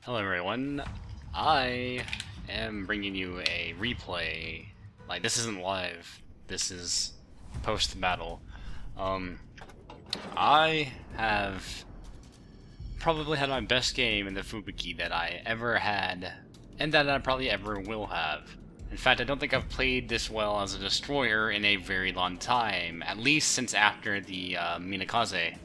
Hello everyone, I am bringing you a replay. Like, this isn't live, this is post-battle. I have probably had my best game in the Fubuki that I ever had, and that I probably ever will have. In fact, I don't think I've played this well as a destroyer in a very long time, at least since after the Minakaze.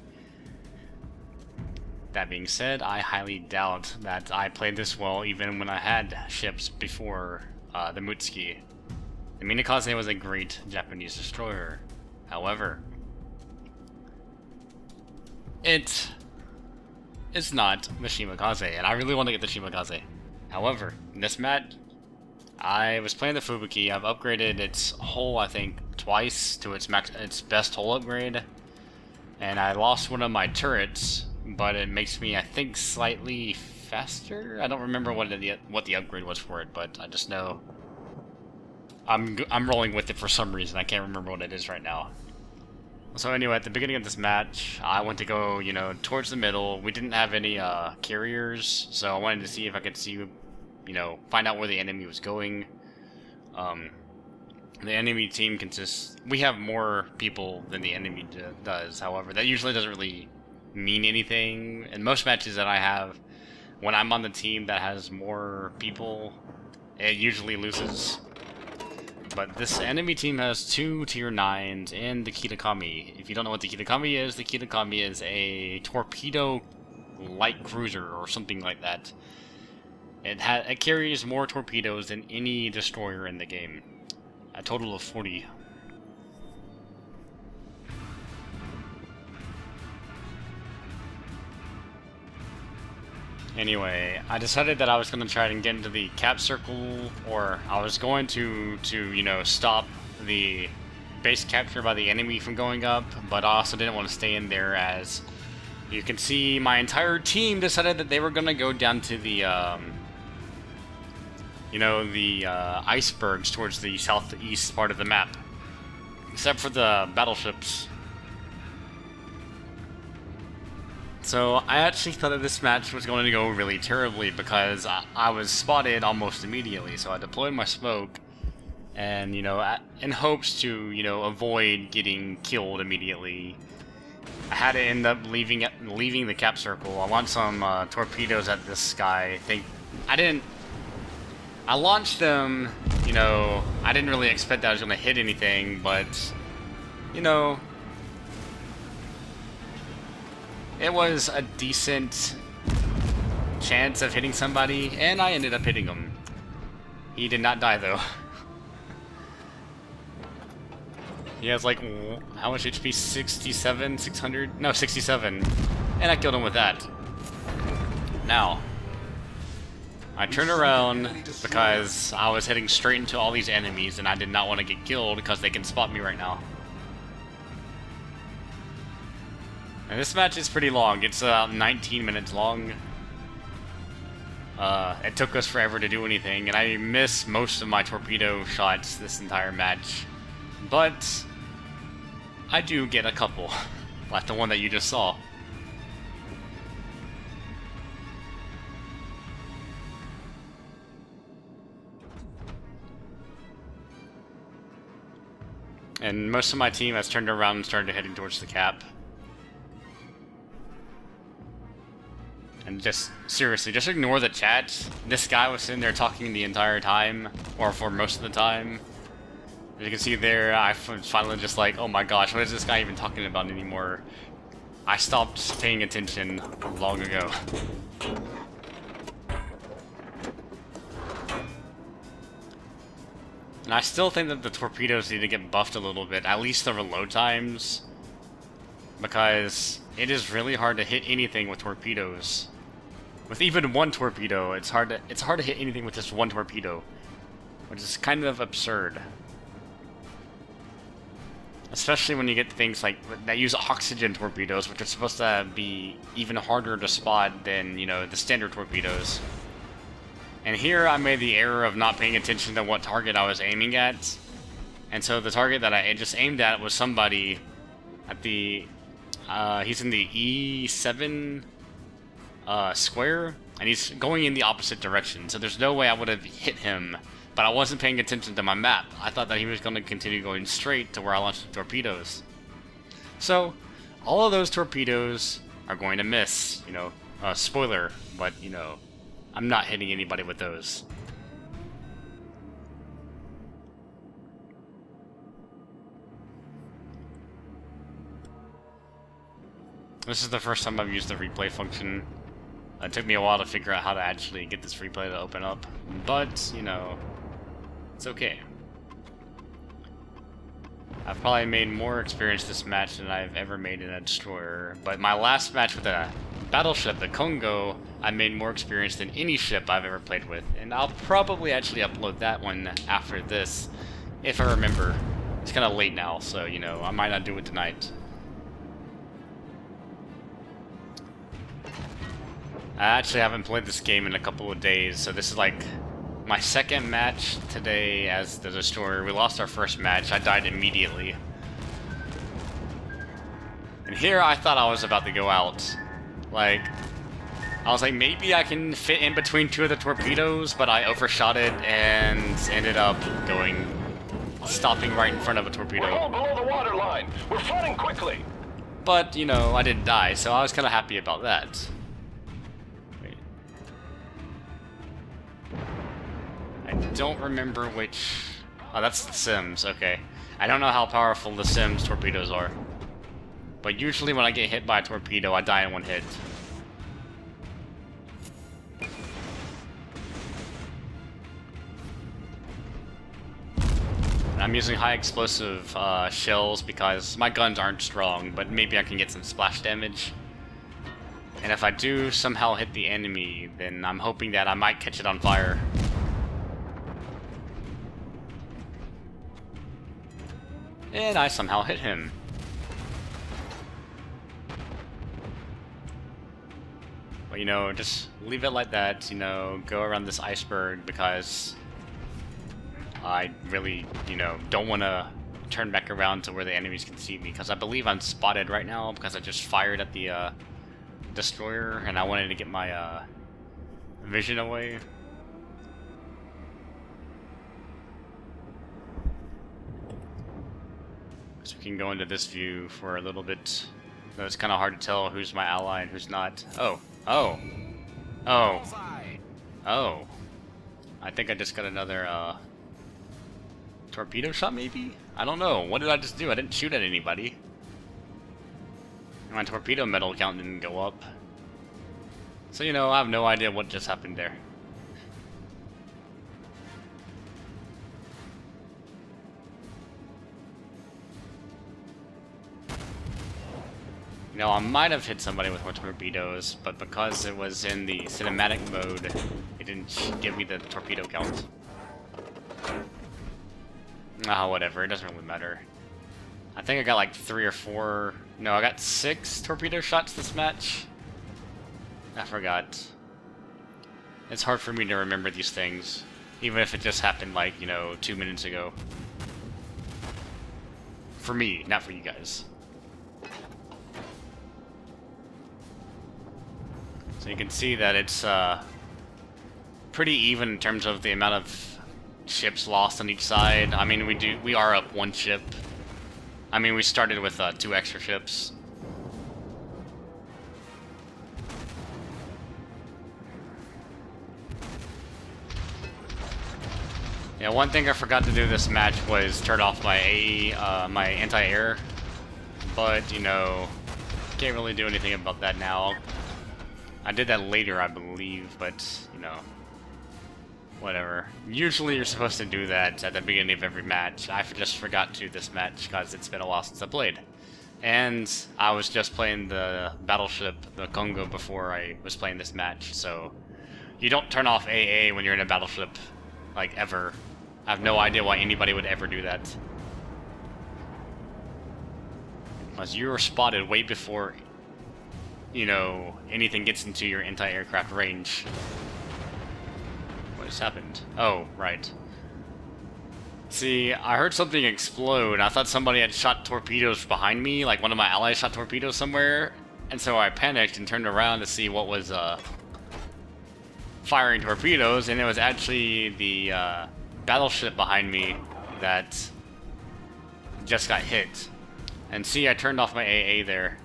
That being said, I highly doubt that I played this well even when I had ships before the Mutsuki. The Minakaze was a great Japanese destroyer. However, it is not the Shimakaze, and I really want to get the Shimakaze. However, in this match, I was playing the Fubuki. I've upgraded its hull, I think, twice to its best hull upgrade, and I lost one of my turrets, but it makes me, I think, slightly faster. I don't remember what the upgrade was for it, but I just know I'm rolling with it for some reason. I can't remember what it is right now. So anyway, at the beginning of this match, I went to go, towards the middle. We didn't have any carriers, so I wanted to see if I could see, find out where the enemy was going. The enemy team consists... We have more people than the enemy does, however, that usually doesn't really mean anything. In most matches that I have, when I'm on the team that has more people, it usually loses. But this enemy team has 2 tier 9s and the Kitakami. If you don't know what the Kitakami is a torpedo light cruiser or something like that. It carries more torpedoes than any destroyer in the game. A total of 40. Anyway, I decided that I was going to try and get into the cap circle, or I was going to stop the base capture by the enemy from going up, but I also didn't want to stay in there. As you can see, my entire team decided that they were going to go down to the, icebergs towards the southeast part of the map. Except for the battleships. So I actually thought that this match was going to go really terribly because I was spotted almost immediately. So I deployed my smoke, and in hopes to avoid getting killed immediately, I had to end up leaving the cap circle. I launched some torpedoes at this guy. I launched them. I didn't really expect that I was going to hit anything, but it was a decent chance of hitting somebody, and I ended up hitting him. He did not die, though. He has, like, how much HP? 67? 600? No, 67. And I killed him with that. Now, I turned around because I was heading straight into all these enemies, and I did not want to get killed because they can spot me right now. And this match is pretty long. It's 19 minutes long. It took us forever to do anything, and I missed most of my torpedo shots this entire match. But I do get a couple, like the one that you just saw. And most of my team has turned around and started heading towards the cap. And just, seriously, just ignore the chat. This guy was sitting there talking the entire time, or for most of the time. As you can see there, I was finally just like, oh my gosh, what is this guy even talking about anymore? I stopped paying attention long ago. And I still think that the torpedoes need to get buffed a little bit, at least the reload times. Because it is really hard to hit anything with torpedoes. With even one torpedo, it's hard to hit anything with just one torpedo, which is kind of absurd. Especially when you get things like that use oxygen torpedoes, which are supposed to be even harder to spot than, the standard torpedoes. And here I made the error of not paying attention to what target I was aiming at. And so the target that I just aimed at was somebody at the he's in the E7 square, and he's going in the opposite direction, so there's no way I would have hit him, but I wasn't paying attention to my map. I thought that he was going to continue going straight to where I launched the torpedoes. So, all of those torpedoes are going to miss, you know, spoiler, but, you know, I'm not hitting anybody with those. This is the first time I've used the replay function. It took me a while to figure out how to actually get this replay to open up, but, you know, it's okay. I've probably made more experience this match than I've ever made in a destroyer, but my last match with a battleship, the Kongo, I made more experience than any ship I've ever played with, and I'll probably actually upload that one after this, if I remember. It's kind of late now, so, you know, I might not do it tonight. I actually haven't played this game in a couple of days, so this is like my second match today as the destroyer. We lost our first match. I died immediately. And here I thought I was about to go out. Like, I was like, maybe I can fit in between two of the torpedoes, but I overshot it and ended up stopping right in front of a torpedo. We're all below the water line. We're flooding quickly. But, you know, I didn't die, so I was kind of happy about that. I don't remember which... Oh, that's the Sims, okay. I don't know how powerful the Sims torpedoes are. But usually when I get hit by a torpedo, I die in one hit. And I'm using high explosive shells because my guns aren't strong, but maybe I can get some splash damage. And if I do somehow hit the enemy, then I'm hoping that I might catch it on fire. And I somehow hit him. But, you know, just leave it like that, you know, go around this iceberg because I really, you know, don't want to turn back around to where the enemies can see me, because I believe I'm spotted right now because I just fired at the destroyer and I wanted to get my vision away. So we can go into this view for a little bit. Though it's kind of hard to tell who's my ally and who's not. Oh. Oh. Oh. Oh. I think I just got another torpedo shot, maybe? I don't know. What did I just do? I didn't shoot at anybody. My torpedo medal count didn't go up. So, you know, I have no idea what just happened there. You know, I might have hit somebody with more torpedoes, but because it was in the cinematic mode, it didn't give me the torpedo count. Ah, whatever, it doesn't really matter. I think I got like 3 or 4... No, I got 6 torpedo shots this match. I forgot. It's hard for me to remember these things, even if it just happened like, you know, 2 minutes ago. For me, not for you guys. So you can see that it's pretty even in terms of the amount of ships lost on each side. I mean, we are up 1 ship. I mean, we started with 2 extra ships. Yeah, one thing I forgot to do this match was turn off my my anti-air, but you know, can't really do anything about that now. I did that later, I believe, but, you know, whatever. Usually you're supposed to do that at the beginning of every match. I just forgot to this match because it's been a while since I played. And I was just playing the battleship, the Kongo, before I was playing this match, so you don't turn off AA when you're in a battleship, like, ever. I have no idea why anybody would ever do that. Unless you were spotted way before, you know, anything gets into your anti-aircraft range. What has happened? Oh, right. See, I heard something explode. I thought somebody had shot torpedoes behind me, like one of my allies shot torpedoes somewhere, and so I panicked and turned around to see what was firing torpedoes, and it was actually the battleship behind me that just got hit. And see, I turned off my AA there.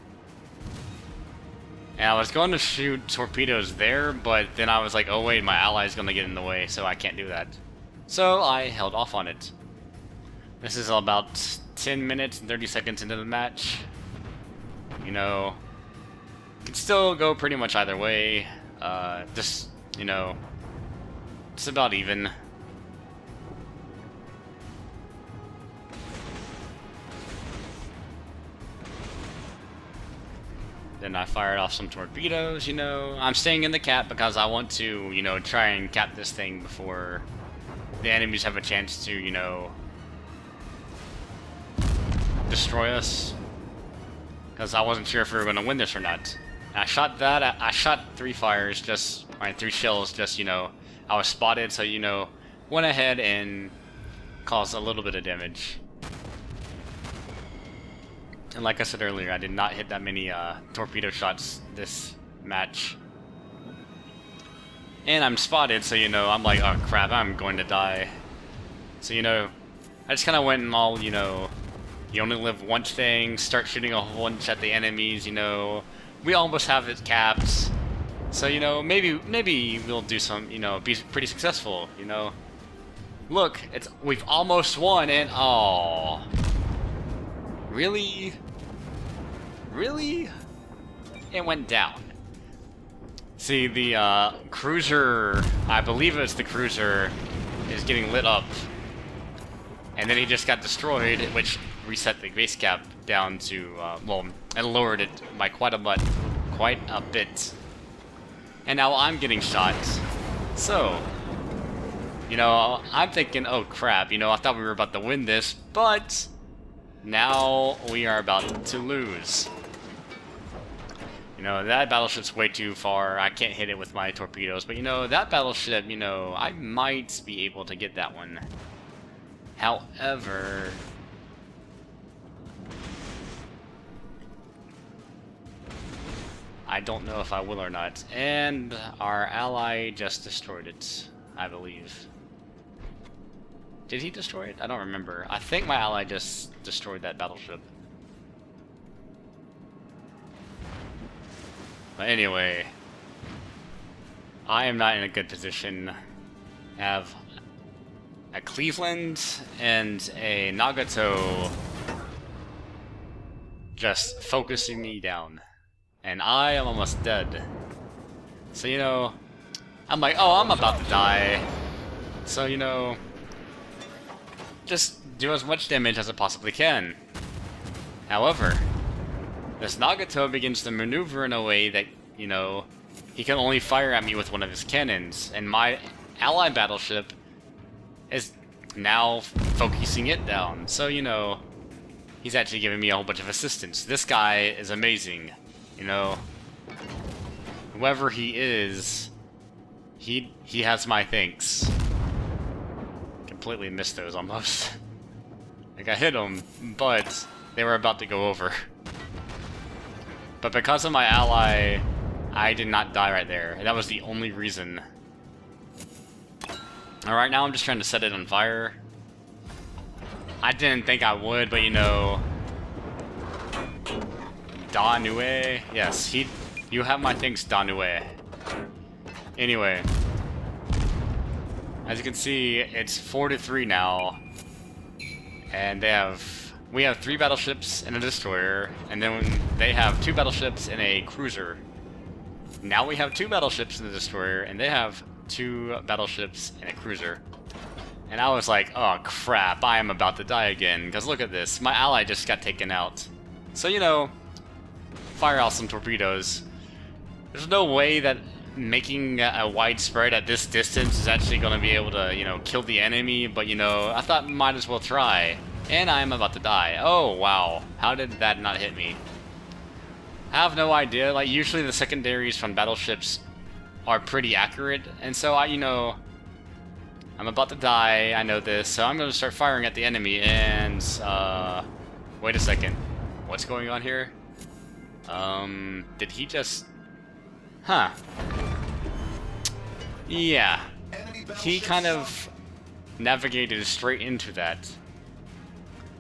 And I was going to shoot torpedoes there, but then I was like, oh wait, my ally's going to get in the way, so I can't do that. So I held off on it. This is about 10 minutes and 30 seconds into the match. You know, can still go pretty much either way. Just, you know, it's about even. Then I fired off some torpedoes, you know. I'm staying in the cap because I want to, you know, try and cap this thing before the enemies have a chance to, you know, destroy us. Because I wasn't sure if we were going to win this or not. And I shot that. I shot 3 fires, just, or 3 shells, just, you know, I was spotted, so, you know, went ahead and caused a little bit of damage. And like I said earlier, I did not hit that many torpedo shots this match. And I'm spotted, so, you know, I'm like, oh crap, I'm going to die. So, you know, I just kind of went and all, you know, you only live once thing, start shooting a whole bunch at the enemies, you know. We almost have it capped. So, you know, maybe we'll do some, you know, be pretty successful, you know. Look, we've almost won, and oh, really? Really? It went down. See, the cruiser, I believe it's the cruiser, is getting lit up. And then he just got destroyed, which reset the base cap down to, well, and lowered it by quite a bit. And now I'm getting shot. So, you know, I'm thinking, oh crap, you know, I thought we were about to win this, but now we are about to lose. You know, that battleship's way too far. I can't hit it with my torpedoes, but you know, that battleship, you know, I might be able to get that one. However, I don't know if I will or not. And our ally just destroyed it, I believe. Did he destroy it? I don't remember. I think my ally just destroyed that battleship. But anyway, I am not in a good position. I have a Cleveland and a Nagato just focusing me down. And I am almost dead. So, you know, I'm like, oh, I'm about to die. So, you know, just do as much damage as I possibly can. However, this Nagato begins to maneuver in a way that, you know, he can only fire at me with one of his cannons. And my ally battleship is now focusing it down. So, you know, he's actually giving me a whole bunch of assistance. This guy is amazing. You know, whoever he is, he has my thanks. Completely missed those almost. Like I hit them, but they were about to go over. But because of my ally, I did not die right there. That was the only reason. Alright, now I'm just trying to set it on fire. I didn't think I would, but you know, Danue. Yes, you have my thanks, Danue. Anyway, as you can see, it's 4-3 now, and we have 3 battleships and a destroyer, and then they have 2 battleships and a cruiser. Now we have 2 battleships and a destroyer, and they have 2 battleships and a cruiser. And I was like, oh crap, I am about to die again, because look at this, my ally just got taken out. So, you know, fire out some torpedoes. There's no way that making a wide spread at this distance is actually going to be able to, you know, kill the enemy, but you know, I thought might as well try. And I'm about to die. Oh wow, how did that not hit me? I have no idea. Like, usually the secondaries from battleships are pretty accurate, and so you know, I'm about to die, I know this, so I'm going to start firing at the enemy, and wait a second, what's going on here? Did he just... Huh. Yeah, he kind of navigated straight into that.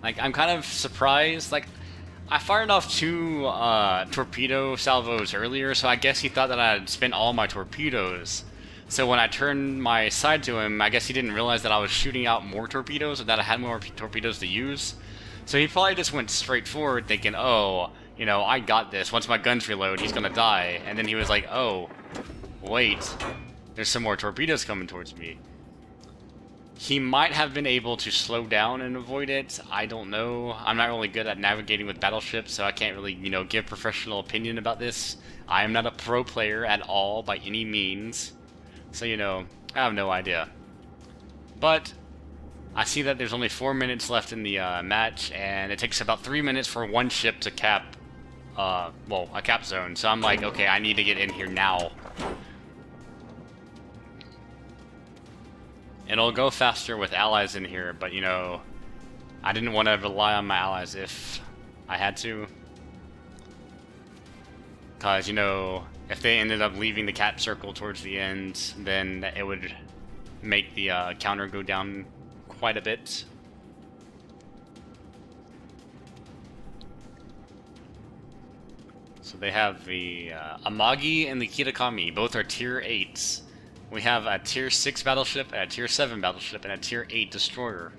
Like, I'm kind of surprised. Like, I fired off 2 torpedo salvos earlier, so I guess he thought that I had spent all my torpedoes. So when I turned my side to him, I guess he didn't realize that I was shooting out more torpedoes, or that I had more torpedoes to use. So he probably just went straight forward thinking, oh, you know, I got this. Once my guns reload, he's gonna die. And then he was like, oh, wait, there's some more torpedoes coming towards me. He might have been able to slow down and avoid it. I don't know. I'm not really good at navigating with battleships, so I can't really, you know, give professional opinion about this. I am not a pro player at all by any means. So, you know, I have no idea. But I see that there's only 4 minutes left in the match, and it takes about 3 minutes for one ship to cap, well, a cap zone. So I'm like, okay, I need to get in here now. It'll go faster with allies in here, but, you know, I didn't want to rely on my allies if I had to. Because, you know, if they ended up leaving the cap circle towards the end, then it would make the counter go down quite a bit. So they have the Amagi and the Kitakami. Both are tier 8s. We have a tier 6 battleship, and a tier 7 battleship, and a tier 8 destroyer.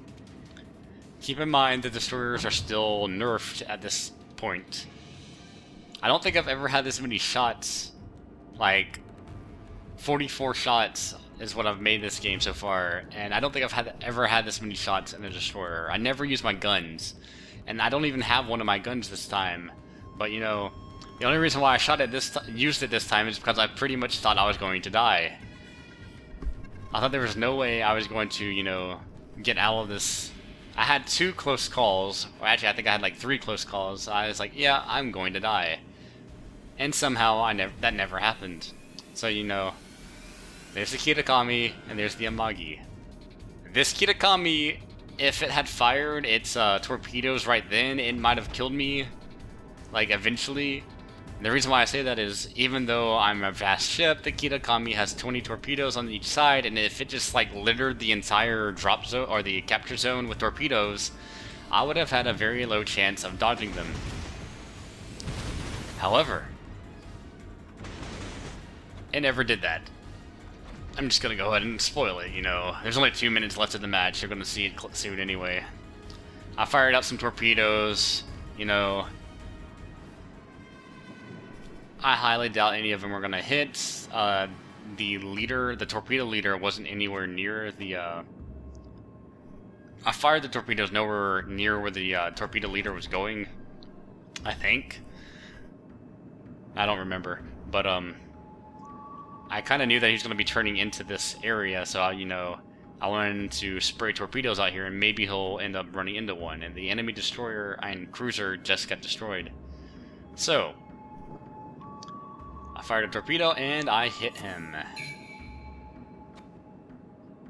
Keep in mind the destroyers are still nerfed at this point. I don't think I've ever had this many shots. Like, 44 shots is what I've made this game so far, and I don't think I've ever had this many shots in a destroyer. I never use my guns, and I don't even have one of my guns this time. But, you know, the only reason why I used it this time is because I pretty much thought I was going to die. I thought there was no way I was going to, you know, get out of this. I had 2 close calls, or actually I think I had like 3 close calls. I was like, yeah, I'm going to die. And somehow that never happened. So, you know, there's the Kitakami, and there's the Amagi. This Kitakami, if it had fired its torpedoes right then, it might have killed me, like, eventually. And the reason why I say that is, even though I'm a fast ship, the Kitakami has 20 torpedoes on each side, and if it just, like, littered the entire drop zone, or the capture zone with torpedoes, I would have had a very low chance of dodging them. However, it never did that. I'm just gonna go ahead and spoil it, you know. There's only 2 minutes left of the match, you're gonna see it soon anyway. I fired out some torpedoes, you know. I highly doubt any of them were gonna hit. The leader, the torpedo leader, wasn't anywhere near the, I fired the torpedoes nowhere near where the torpedo leader was going, I think. I don't remember, but, I kind of knew that he was going to be turning into this area, so, you know, I wanted to spray torpedoes out here, and maybe he'll end up running into one, and the enemy destroyer and cruiser just got destroyed. So, I fired a torpedo, and I hit him.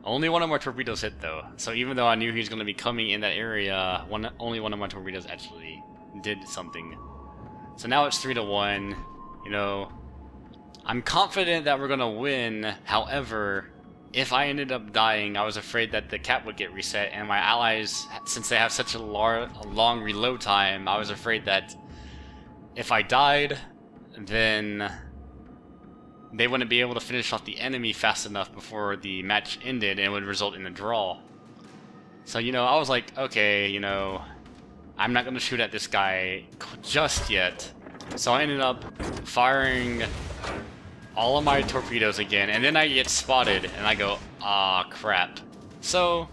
Only one of my torpedoes hit, though, so even though I knew he was going to be coming in that area, only one of my torpedoes actually did something. So now it's 3-1, you know. I'm confident that we're gonna win. However, if I ended up dying, I was afraid that the cap would get reset, and my allies, since they have such a long reload time, I was afraid that if I died, then they wouldn't be able to finish off the enemy fast enough before the match ended, and it would result in a draw. So, you know, I was like, okay, you know, I'm not gonna shoot at this guy just yet. So I ended up firing all of my torpedoes again, and then I get spotted, and I go, ah, crap. So,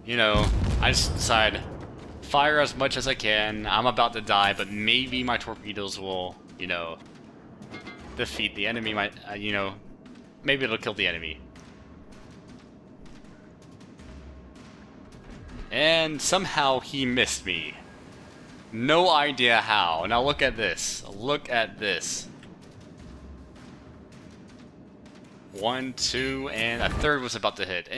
you know, I just decide, fire as much as I can. I'm about to die, but maybe my torpedoes will, you know, defeat the enemy. You know, maybe it'll kill the enemy. And somehow he missed me. No idea how. Now look at this. Look at this. 1, 2, and a third was about to hit.